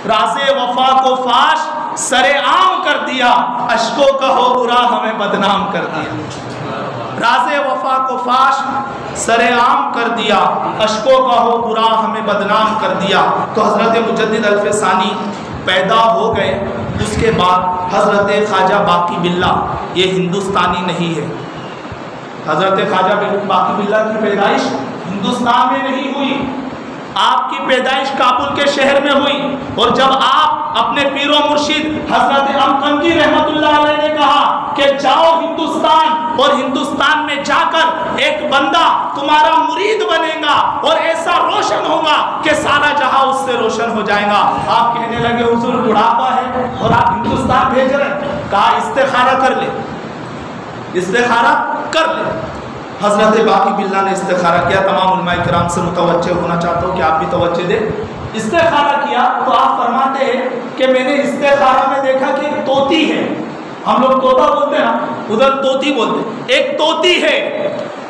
راز وفا کو فاش سرے عام کر دیا، اشکوں کا ہو برا ہمیں بدنام کر دیا۔ راز وفا کو فاش سرے عام کر دیا، اشکوں کا ہو برا ہمیں بدنام کر دیا۔ تو حضرت مجدد الف ثانی پیدا ہو گئے۔ اس کے بعد حضرت خواجہ باقی باللہ، یہ ہندوستانی نہیں ہے، حضرت خواجہ باقی باللہ کی پیدائش ہندوستان میں نہیں ہوئی، آپ کی پیدائش کابل کے شہر میں ہوئی۔ اور جب آپ اپنے پیر و مرشد حضرت امکنگی رحمت اللہ علیہ نے کہا کہ جاؤ ہندوستان، اور ہندوستان میں جا کر ایک بندہ تمہارا مرید بنے گا اور ایسا روشن ہوگا کہ سارا جہاں اس سے روشن ہو جائے گا، آپ کہنے لگے حضور بڑھاپا ہے اور آپ ہندوستان بھیج رہے ہیں، کہا استخارہ کر لے، استخارہ کر لے۔ حضرت باقی باللہ نے استخارہ کیا۔ تمام علماء کرام سے متوجہ ہونا چاہتا ہوں کہ آپ بھی توجہ دیں۔ استخارہ کیا تو آپ فرماتے ہیں کہ میں نے استخارہ میں دیکھا کہ ایک طوطی ہے، ہم لوگ طوطا بولتے ہیں نا، ادھر طوطی بولتے ہیں، ایک طوطی ہے،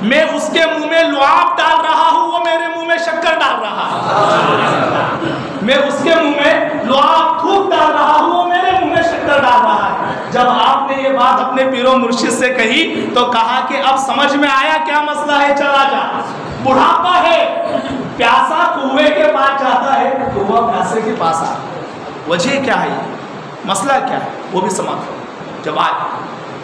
میں اس کے منہ میں لعاب ڈال رہا ہوں، وہ میرے منہ میں شکر ڈال رہا ہے، میں اس کے منہ میں لعاب تھوک ڈال رہا ہوں، وہ میرے منہ میں شکر ڈال رہا ہے۔ جب آپ نے یہ بات اپنے پیر و مرشد سے کہی تو کہا کہ اب سمجھ میں آیا کیا مسئلہ ہے، چلا جا، بڑھاپا ہے، پیاسا کنویں کے پاس جاتا ہے، کنواں پیاسے کے پاس آ، وجہ کیا ہے، مسئلہ کیا ہے، وہ بھی سمجھ۔ جب آئے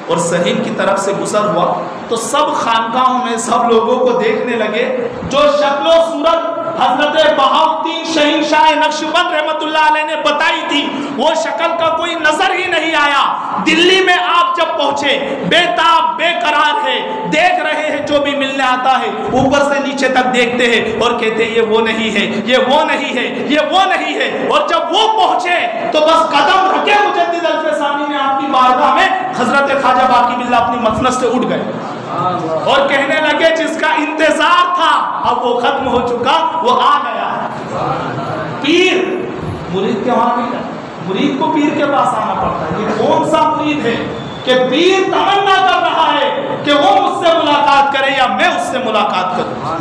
اور سرہند کی طرف سے گزر ہوا تو سب خانقاہوں میں سب لوگوں کو دیکھنے لگے، جو شکل و صورت حضرت بہاؤالدین شہنشاہ نقشبند رحمت اللہ علیہ نے بتائی تھی، وہ شکل کا کوئی نظر ہی نہیں آیا۔ دلی میں آپ جب پہنچے، بے تاب بے قرار ہے، دیکھ رہے ہیں جو بھی ملنے آتا ہے، اوپر سے نیچے تک دیکھتے ہیں اور کہتے ہیں یہ وہ نہیں ہے، یہ وہ نہیں ہے، یہ وہ نہیں ہے۔ اور جب وہ پہنچے تو بس قدم رکھے مجدد الف ثانی نے آپ کی بارگاہ میں، حضرت خواجہ باقی باللہ اپنی مفلس سے اٹھ گئے اور کہنے لگے جس کا انتظار تھا اب وہ ختم ہو چکا، وہ آ گیا ہے۔ پیر مرید کے وہاں نہیں جاتا، مرید کو پیر کے پاس آنا پڑتا ہے۔ یہ کون سا مرید ہے کہ پیر تمنا کر رہا ہے کہ وہ مجھ سے ملاقات کرے یا میں اس سے ملاقات کروں؟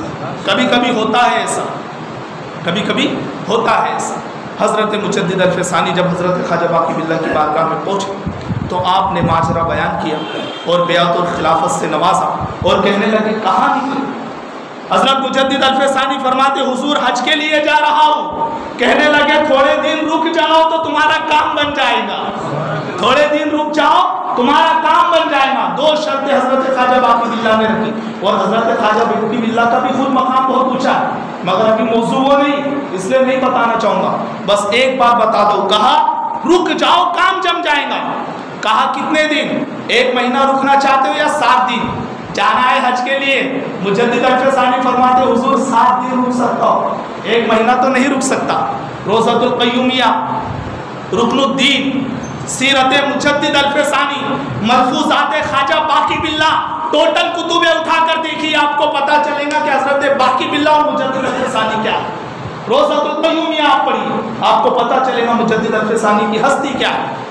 کبھی کبھی ہوتا ہے ایسا، کبھی کبھی ہوتا ہے ایسا۔ حضرت مجدد الف ثانی جب حضرت خواجہ باقی باللہ کی بارگاہ میں پہنچے تو آپ نے ماجرا بیان کیا اور بیعت الخلافت سے نوازا اور کہنے لگے کہاں نکلے؟ حضرت مجدد الف ثانی فرماتے حضور حج کے لیے جا رہا ہوں۔ کہنے لگے تھوڑے دن رک جاؤ تو تمہارا کام بن جائے گا، تھوڑے دن رک جاؤ تمہارا کام بن جائے گا۔ دو شرطیں حضرت خواجہ باقی باللہ نے رکھی، اور حضرت خواجہ باقی باللہ کا بھی خود مقام بہت اونچا ہے، مگر ابھی موضوع وہ نہیں، اس لیے نہیں بتانا چاہوں گا، بس ایک بات بتا دو۔ کہا رک جاؤ کام جم جائے گا۔ کہا کتنے دن؟ 1 مہینہ رکنا چاہتے ہو یا 7 دن؟ جانا ہے حج کے لیے۔ مجدد الف ثانی فرماتے حضور 7 دن رک سکتا ہو، 1 مہینہ تو نہیں رک سکتا۔ روضۃ القیومیہ، رکن الدین، سیرت مجدد الف ثانی، ملفوظات خواجہ باقی باللہ، ٹوٹل کتبیں اٹھا کر دیکھیے، آپ کو پتا چلے گا کہ حضرت باقی باللہ اور مجدد الف ثانی کیا ہے۔ روضۃ القیومیہ آپ پڑھیے، آپ کو پتا چلے گا مجدد الف ثانی کی ہستی کیا ہے۔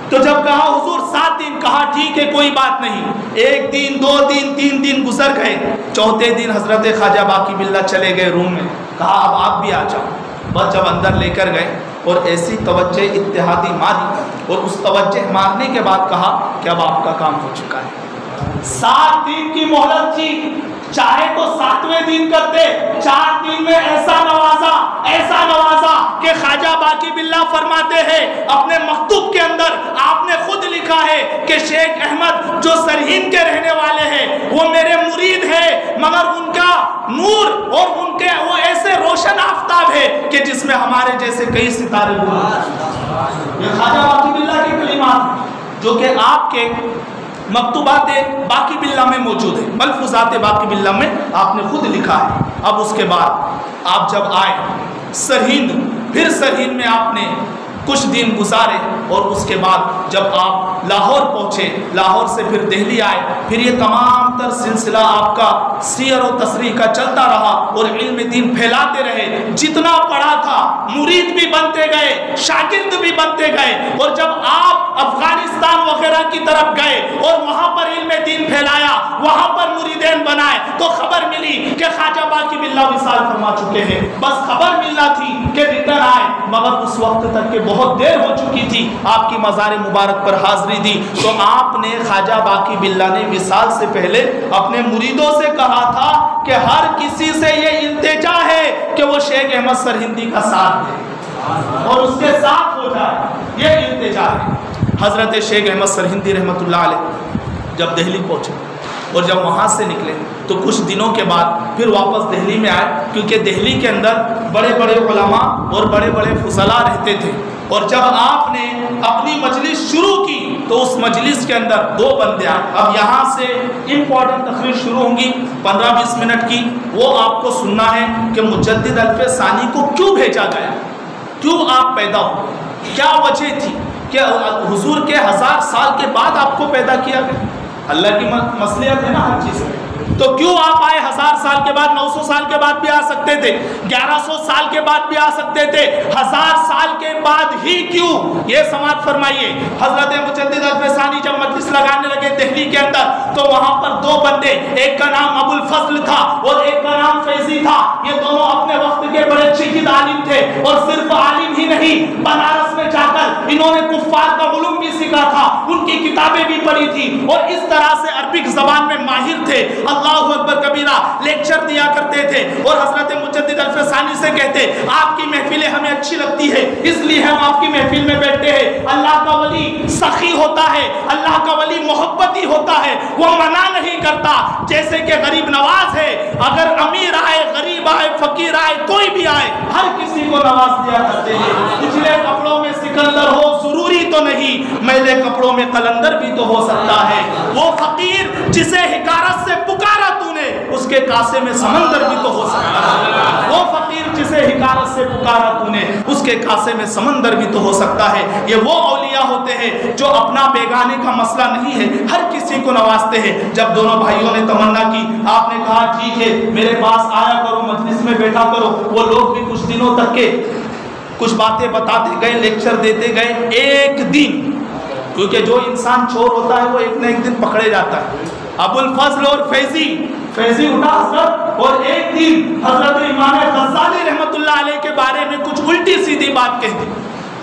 تو جب کہا حضور 7 دن، کہا ٹھیک ہے کوئی بات نہیں۔ 1 دن 2 دن 3 دن گزر گئے، 4تھے دن حضرت خواجہ باقی باللہ چلے گئے روم میں۔ کہا اب آپ بھی آ جاؤ۔ بس جب اندر لے کر گئے اور ایسی توجہ اتحادی ماری، اور اس توجہ مارنے کے بعد کہا کہ اب آپ کا کام ہو چکا ہے۔ 7 دن کی مہلت تھی، چاہے تو 7ویں دن کرتے، 4 دن میں ایسا نوازا کہ خواجہ باقی باللہ فرماتے ہیں اپنے مکتوب کے اندر، آپ نے خود لکھا ہے کہ شیخ احمد جو سرہند کے رہنے والے ہیں وہ میرے مرید ہیں، مگر ان کا نور اور ان کے وہ ایسے روشن آفتاب ہے کہ جس میں ہمارے جیسے کئی ستارے ہیں۔ یہ خواجہ باقی باللہ کے کلمات جو کہ آپ کے مکتوبات باقی باللہ میں موجود ہے، ملفوظات باقی باللہ میں آپ نے خود لکھا ہے۔ اب اس کے بعد آپ جب آئے سرہند، پھر سرہند میں آپ نے کچھ دن گزارے اور اس کے بعد جب آپ لاہور پہنچے، لاہور سے پھر دہلی آئے، پھر یہ تمام تر سلسلہ آپ کا سیر و تسریح کا چلتا رہا اور علم دین پھیلاتے رہے۔ جتنا پڑھا تھا مرید بھی بنتے گئے، شاگرد بھی بنتے گئے، اور جب آپ افغانستان وغیرہ کی طرف گئے اور وہاں پر علم دین پھیلایا، وہاں پر مریدین بنائے، تو خبر ملی کہ خواجہ باقی باللہ وصال فرما چکے ہیں۔ بس خبر ملنا تھی کہ ریٹرن آئے، مگر اس وقت تک کہ بہت دیر ہو چکی تھی، آپ کی مزار مبارک پر حاضری دی تو آپ نے خواجہ باقی باللہ نے وصال سے پہلے اپنے مریدوں سے کہا تھا کہ ہر کسی سے یہ التجا ہے کہ وہ شیخ احمد سرہندی کا ساتھ دے اور اس کے ساتھ ہو جائے، یہ التجا ہے۔ حضرت شیخ احمد سرہندی رحمۃ اللہ علیہ جب دہلی پہنچے اور جب وہاں سے نکلے تو کچھ دنوں کے بعد پھر واپس دہلی میں آئے، کیونکہ دہلی کے اندر بڑے بڑے علماء اور بڑے بڑے فضلاء رہتے تھے، اور جب آپ نے اپنی مجلس شروع کی تو اس مجلس کے اندر 2 بندے آئے۔ اب یہاں سے امپورٹنٹ تقریر شروع ہوں گی 15-20 منٹ کی، وہ آپ کو سننا ہے کہ مجدد الف ثانی کو کیوں بھیجا گیا، کیوں آپ پیدا ہوئے، کیا وجہ تھی کہ حضور کے 1000 سال کے بعد آپ کو پیدا کیا گیا۔ اللہ کی مصلحت ہے نا ہر چیز میں، تو کیوں آپ آئے 1000 سال کے بعد؟ 900 سال کے بعد بھی آ سکتے تھے، 1100 سال کے بعد بھی آ سکتے تھے، 1000 سال کے بعد ہی کیوں؟ یہ سماعت فرمائیے۔ حضرت مجدد الف ثانی جب مجلس لگانے لگے دہلی کے اندر تو وہاں پر 2 بندے، ایک کا نام ابو الفضل تھا اور ایک کا نام فیضی تھا، یہ دونوں اپنے وقت کے بڑے چکید عالم تھے، اور صرف عالم ہی نہیں، بنارس میں جا کر انہوں نے کفار کا علوم بھی سیکھا تھا، ان کی کتابیں بھی پڑھی تھی، اور اس طرح سے عربک زبان میں ماہر تھے۔ اللہ اکبر کبیرہ لیکچر دیا کرتے تھے، اور حضرت مجدد الف ثانی سے کہتے آپ کی محفلیں ہمیں اچھی لگتی ہے اس لیے ہم آپ کی محفل میں بیٹھتے ہیں۔ اللہ کا ولی سخی ہوتا ہے، اللہ کا ولی محبتی ہوتا ہے، وہ منع نہیں کرتا۔ جیسے کہ غریب نواز ہے، اگر امیر آئے، غریب آئے، فقیر آئے، کوئی بھی آئے، ہر کسی کو نواز دیا کرتے ہیں۔ پچھلے کپڑوں میں سکندر ہو ضروری تو نہیں، میلے کپڑوں میں قلندر بھی تو ہو سکتا ہے۔ وہ فقیر جسے حکارت سے پکارا تو نے، اس کے کاسے میں سمندر بھی تو ہو سکتا ہے۔ وہ فقیر جسے حکارت سے پکارا تو نے، اس کے کاسے میں سمندر بھی تو ہو سکتا ہے۔ یہ وہ اولیاء ہوتے ہیں جو اپنا بیگانے کا مسئلہ نہیں ہے، ہر کسی کو نوازتے ہیں۔ جب دونوں بھائیوں نے تمنا کی، آپ نے کہا ٹھیک ہے میرے پاس آیا کرو، مجلس میں بیٹھا کرو۔ وہ لوگ بھی کچھ دنوں تک کے کچھ باتیں بتاتے گئے، لیکچر دیتے گئے۔ ایک دن، کیونکہ جو انسان چور ہوتا ہے وہ ایک نہ ایک دن پکڑے جاتا ہے، ابو الفضل اور فیضی اٹھا حضرت، اور ایک دن حضرت امام غزالی رحمت اللہ علیہ کے بارے میں کچھ الٹی سیدھی بات کہہ دی۔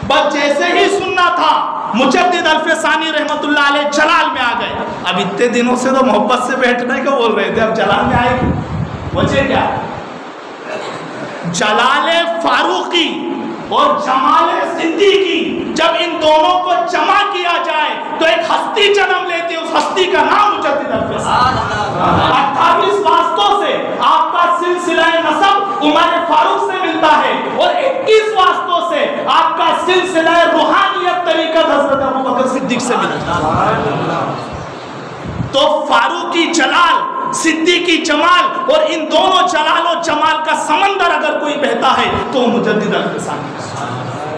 بس جیسے ہی سننا تھا مجدد الف ثانی رحمت اللہ علیہ جلال میں آ گئے۔ اب اتنے دنوں سے تو محبت سے بیٹھنے کا بول رہے تھے، اب جلال میں آئے گی، وجہ کیا ہے؟ جلال فاروقی اور جمال صدیقی جب ان دونوں کو جمع کیا جائے تو ایک ہستی جنم لیتی ہے، اس ہستی کا نام مجدد الف ثانی۔ 28 واسطوں سے آپ کا سلسلہ نسب عمر فاروق سے ملتا ہے، اور 21 واسطوں سے آپ کا سلسلہ روحانیت طریقت حضرت ابوبکر صدیق سے ملتا ہے۔ تو فاروقی جلال، صدیقی جمال، اور ان دونوں جلال و جمال کا سمندر اگر کوئی بہتا ہے تو وہ مجدد الف ثانی۔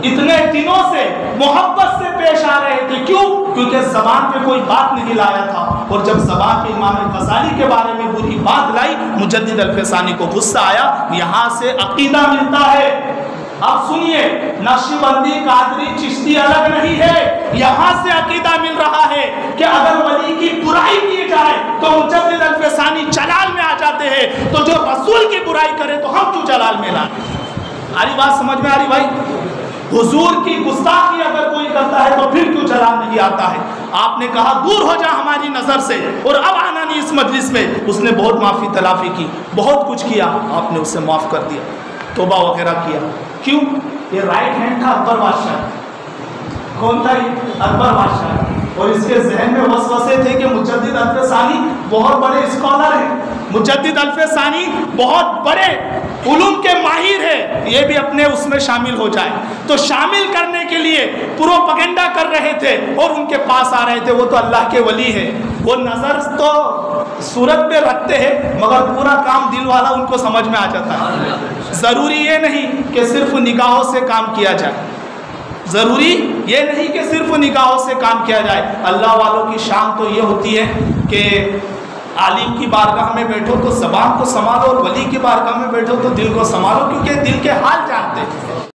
اتنے دنوں سے محبت سے پیش آ رہے تھے، کیوں؟ کیونکہ زبان پہ کوئی بات نہیں لایا تھا، اور جب زبان پہ امام غزالی کے بارے میں بری بات لائی، مجدد الف ثانی کو غصہ آیا۔ یہاں سے عقیدہ ملتا ہے۔ اب سنیے، نقشبندی، قادری، چشتی الگ نہیں ہے، یہاں سے عقیدہ مل رہا ہے کہ اگر ولی کی برائی کی جائے تو مجدد الف ثانی جلال میں آ جاتے ہیں، تو جو رسول کی برائی کرے تو ہم کیوں جلال میں لائیں؟ آری بات سمجھ میں آ رہی بھائی؟ حضور کی گستاخی اگر کوئی کرتا ہے تو پھر کیوں جلال نہیں آتا ہے؟ آپ نے کہا دور ہو جا ہماری نظر سے، اور اب آنا نہیں اس مجلس میں۔ اس نے بہت معافی تلافی کی، بہت کچھ کیا، آپ نے اسے معاف کر دیا، توبہ وغیرہ کیا۔ کیوں؟ یہ رائٹ ہینڈ تھا اکبر بادشاہ۔ کون تھا یہ؟ اکبر بادشاہ۔ اور اس کے ذہن میں وسوسے تھے کہ مجدد الف ثانی بہت بڑے اسکالر ہیں، مجدد الف ثانی بہت بڑے علوم کے ماہر ہے، یہ بھی اپنے اس میں شامل ہو جائے۔ تو شامل کرنے کے لیے پروپیگنڈا کر رہے تھے، اور ان کے پاس آ رہے تھے، وہ تو اللہ کے ولی ہیں، وہ نظر تو صورت پہ رکھتے ہیں مگر پورا کام دل والا ان کو سمجھ میں آ جاتا ہے۔ ضروری یہ نہیں کہ صرف نگاہوں سے کام کیا جائے، ضروری یہ نہیں کہ صرف نگاہوں سے کام کیا جائے. اللہ والوں کی شان تو یہ ہوتی ہے کہ عالم کی بارگاہ میں بیٹھو تو زبان کو سنبھالو، اور ولی کی بارگاہ میں بیٹھو تو دل کو سنبھالو، کیونکہ دل کے حال جانتے ہیں.